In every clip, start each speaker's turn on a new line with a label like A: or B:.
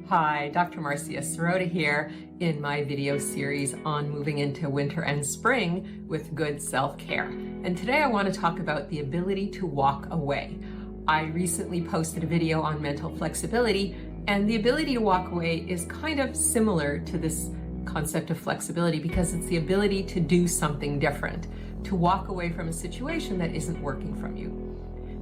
A: Hi, Dr. Marcia here in my video series on moving into winter and spring with good self-care. And today I want to talk about the ability to walk away. I recently posted a video on mental flexibility, and the ability to walk away is kind of similar to this concept of flexibility because it's the ability to do something different, to walk away from a situation that isn't working from you.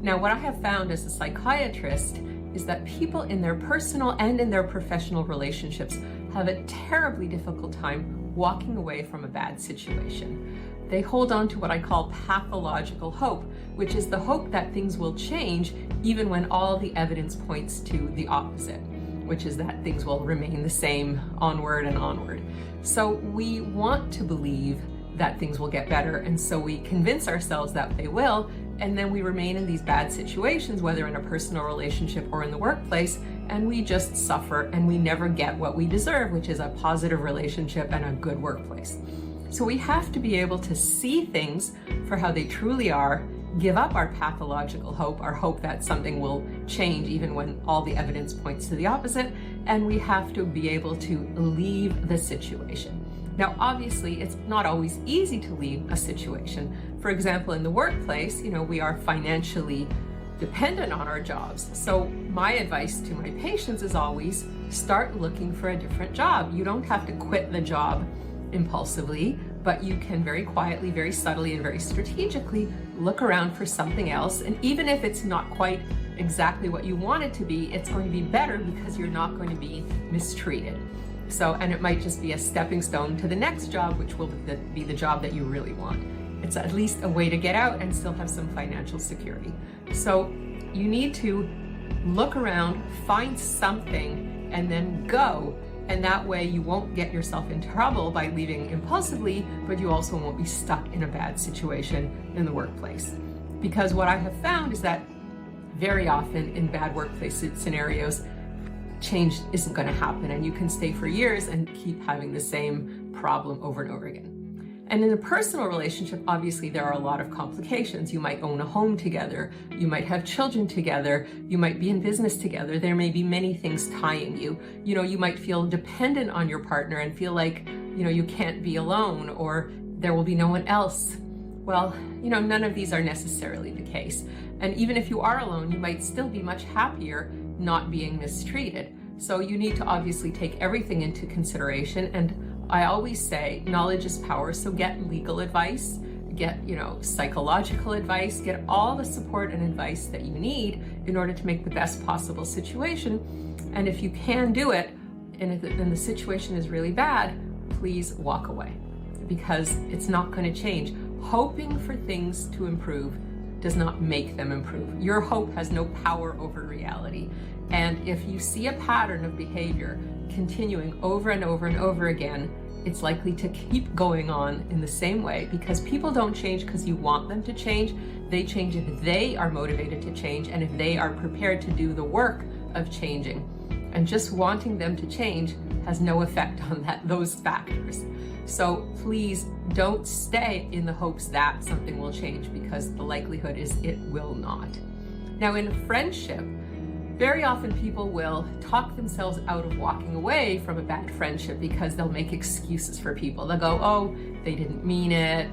A: Now, what I have found as a psychiatrist is that people in their personal and in their professional relationships have a terribly difficult time walking away from a bad situation. They hold on to what I call pathological hope, which is the hope that things will change even when all the evidence points to the opposite, which is that things will remain the same onward and onward. So we want to believe that things will get better, and so we convince ourselves that they will, and then we remain in these bad situations, whether in a personal relationship or in the workplace, and we just suffer and we never get what we deserve, which is a positive relationship and a good workplace. So we have to be able to see things for how they truly are, give up our pathological hope, our hope that something will change even when all the evidence points to the opposite, and we have to be able to leave the situation. Now, obviously, it's not always easy to leave a situation. For example, in the workplace, we are financially dependent on our jobs. So my advice to my patients is always start looking for a different job. You don't have to quit the job impulsively, but you can very quietly, very subtly, and very strategically look around for something else. And even if it's not quite exactly what you want it to be, it's going to be better because you're not going to be mistreated. And it might just be a stepping stone to the next job, which will be the job that you really want. It's at least a way to get out and still have some financial security. So you need to look around, find something, and then go. And that way you won't get yourself in trouble by leaving impulsively, but you also won't be stuck in a bad situation in the workplace. Because what I have found is that very often in bad workplace scenarios, change isn't going to happen, and you can stay for years and keep having the same problem over and over again. And in a personal relationship, obviously there are a lot of complications. You might own a home together, you might have children together, you might be in business together. There may be many things tying you. You might feel dependent on your partner and feel like, you can't be alone or there will be no one else. Well, none of these are necessarily the case. And even if you are alone, you might still be much happier not being mistreated. So you need to obviously take everything into consideration. And I always say knowledge is power. So get legal advice, get, psychological advice, get all the support and advice that you need in order to make the best possible situation. And if you can do it, and if the situation is really bad, please walk away because it's not going to change. Hoping for things to improve does not make them improve. Your hope has no power over reality. And if you see a pattern of behavior continuing over and over and over again, it's likely to keep going on in the same way because people don't change because you want them to change. They change if they are motivated to change and if they are prepared to do the work of changing. And just wanting them to change has no effect on those factors. So please don't stay in the hopes that something will change because the likelihood is it will not. Now in friendship, very often people will talk themselves out of walking away from a bad friendship because they'll make excuses for people. They'll go, oh, they didn't mean it.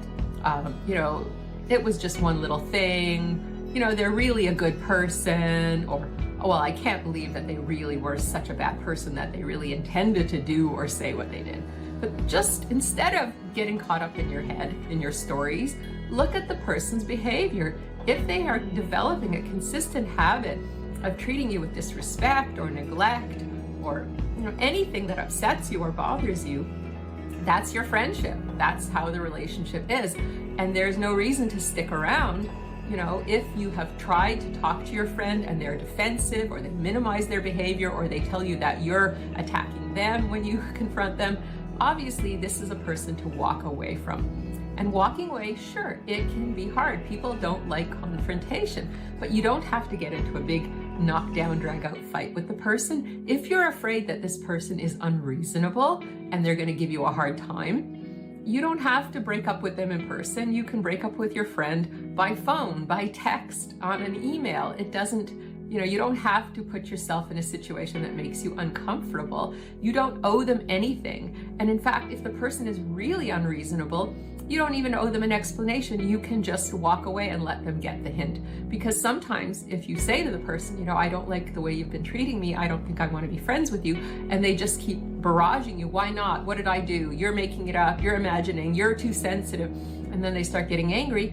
A: It was just one little thing. They're really a good person, or, oh, well, I can't believe that they really were such a bad person that they really intended to do or say what they did. But just instead of getting caught up in your head, in your stories, look at the person's behavior. If they are developing a consistent habit of treating you with disrespect or neglect or anything that upsets you or bothers you, that's your friendship. That's how the relationship is. And there's no reason to stick around. If you have tried to talk to your friend and they're defensive or they minimize their behavior or they tell you that you're attacking them when you confront them, obviously this is a person to walk away from. And walking away, sure, it can be hard. People don't like confrontation, but you don't have to get into a big knockdown, drag out fight with the person. If you're afraid that this person is unreasonable and they're going to give you a hard time, you don't have to break up with them in person. You can break up with your friend by phone, by text, on an email. It doesn't You don't have to put yourself in a situation that makes you uncomfortable. You don't owe them anything. And in fact, if the person is really unreasonable, you don't even owe them an explanation. You can just walk away and let them get the hint. Because sometimes if you say to the person, I don't like the way you've been treating me, I don't think I want to be friends with you, and they just keep barraging you, why not? What did I do? You're making it up, you're imagining, you're too sensitive. And then they start getting angry.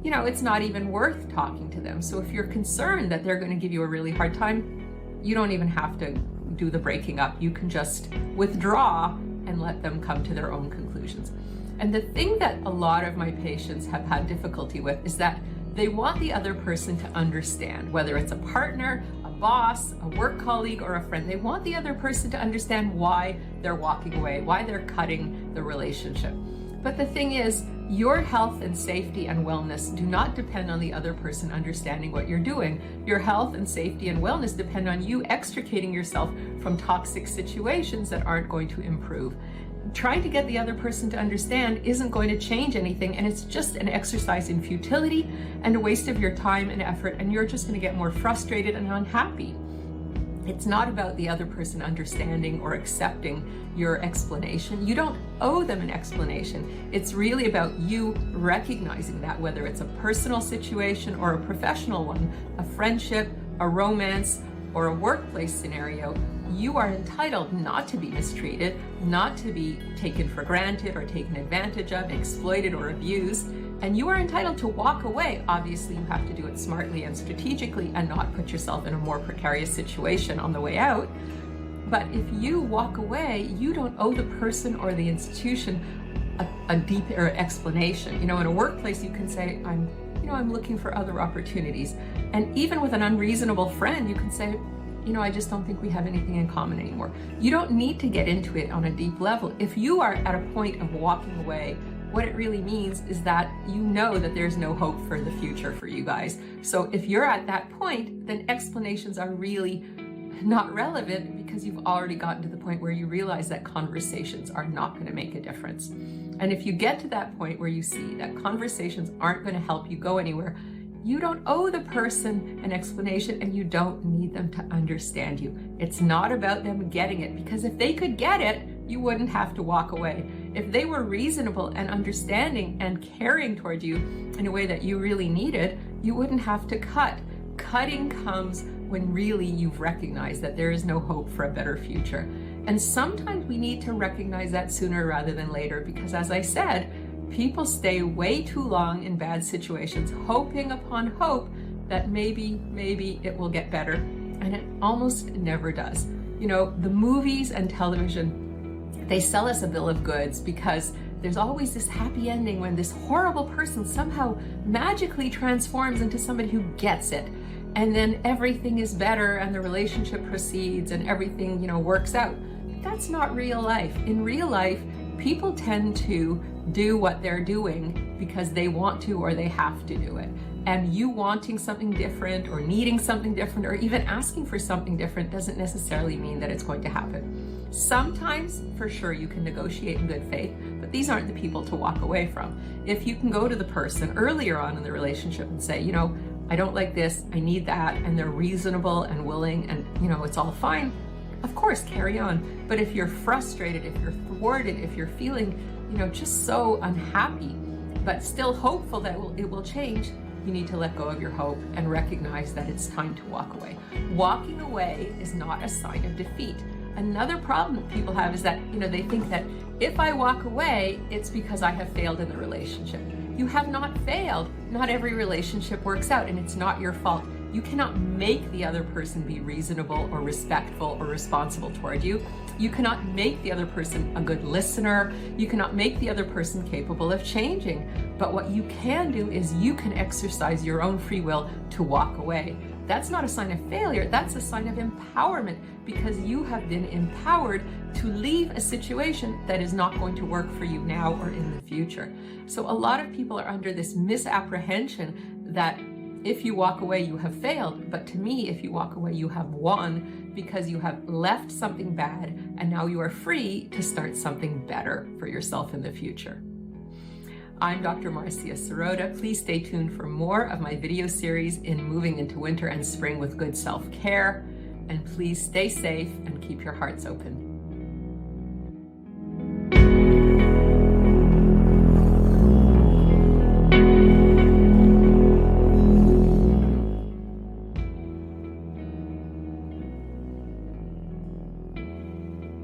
A: It's not even worth talking to them. So if you're concerned that they're going to give you a really hard time, you don't even have to do the breaking up. You can just withdraw and let them come to their own conclusions. And the thing that a lot of my patients have had difficulty with is that they want the other person to understand, whether it's a partner, a boss, a work colleague, or a friend. They want the other person to understand why they're walking away, why they're cutting the relationship. But the thing is, your health and safety and wellness do not depend on the other person understanding what you're doing. Your health and safety and wellness depend on you extricating yourself from toxic situations that aren't going to improve. Trying to get the other person to understand isn't going to change anything, and it's just an exercise in futility and a waste of your time and effort, and you're just going to get more frustrated and unhappy. It's not about the other person understanding or accepting your explanation. You don't owe them an explanation. It's really about you recognizing that, whether it's a personal situation or a professional one, a friendship, a romance, or a workplace scenario, you are entitled not to be mistreated, not to be taken for granted or taken advantage of, exploited or abused, and you are entitled to walk away. Obviously, you have to do it smartly and strategically and not put yourself in a more precarious situation on the way out. But if you walk away, you don't owe the person or the institution a deeper explanation. In a workplace, you can say, I'm looking for other opportunities. And even with an unreasonable friend, you can say, I just don't think we have anything in common anymore. You don't need to get into it on a deep level. If you are at a point of walking away, what it really means is that you know that there's no hope for the future for you guys. So if you're at that point, then explanations are really not relevant, because you've already gotten to the point where you realize that conversations are not going to make a difference. And if you get to that point where you see that conversations aren't going to help you go anywhere, you don't owe the person an explanation, and you don't need them to understand you. It's not about them getting it, because if they could get it, you wouldn't have to walk away. If they were reasonable and understanding and caring toward you in a way that you really needed, you wouldn't have to cut. Cutting comes when really you've recognized that there is no hope for a better future. And sometimes we need to recognize that sooner rather than later, because as I said, people stay way too long in bad situations, hoping upon hope that maybe it will get better. And it almost never does. The movies and television, they sell us a bill of goods because there's always this happy ending when this horrible person somehow magically transforms into somebody who gets it. And then everything is better and the relationship proceeds and everything, works out. That's not real life. In real life, people tend to do what they're doing because they want to or they have to do it. And you wanting something different or needing something different or even asking for something different doesn't necessarily mean that it's going to happen. Sometimes, for sure, you can negotiate in good faith, but these aren't the people to walk away from. If you can go to the person earlier on in the relationship and say, I don't like this, I need that, and they're reasonable and willing and, it's all fine, of course, carry on. But if you're frustrated, if you're thwarted, if you're feeling, just so unhappy, but still hopeful that it will change, you need to let go of your hope and recognize that it's time to walk away. Walking away is not a sign of defeat. Another problem that people have is that, they think that if I walk away, it's because I have failed in the relationship. You have not failed. Not every relationship works out, and it's not your fault. You cannot make the other person be reasonable or respectful or responsible toward you. You cannot make the other person a good listener. You cannot make the other person capable of changing. But what you can do is you can exercise your own free will to walk away. That's not a sign of failure. That's a sign of empowerment, because you have been empowered to leave a situation that is not going to work for you now or in the future. So a lot of people are under this misapprehension that if you walk away, you have failed. But to me, if you walk away, you have won, because you have left something bad and now you are free to start something better for yourself in the future. I'm Dr. Marcia. Please stay tuned for more of my video series in moving into winter and spring with good self-care. And please stay safe and keep your hearts open.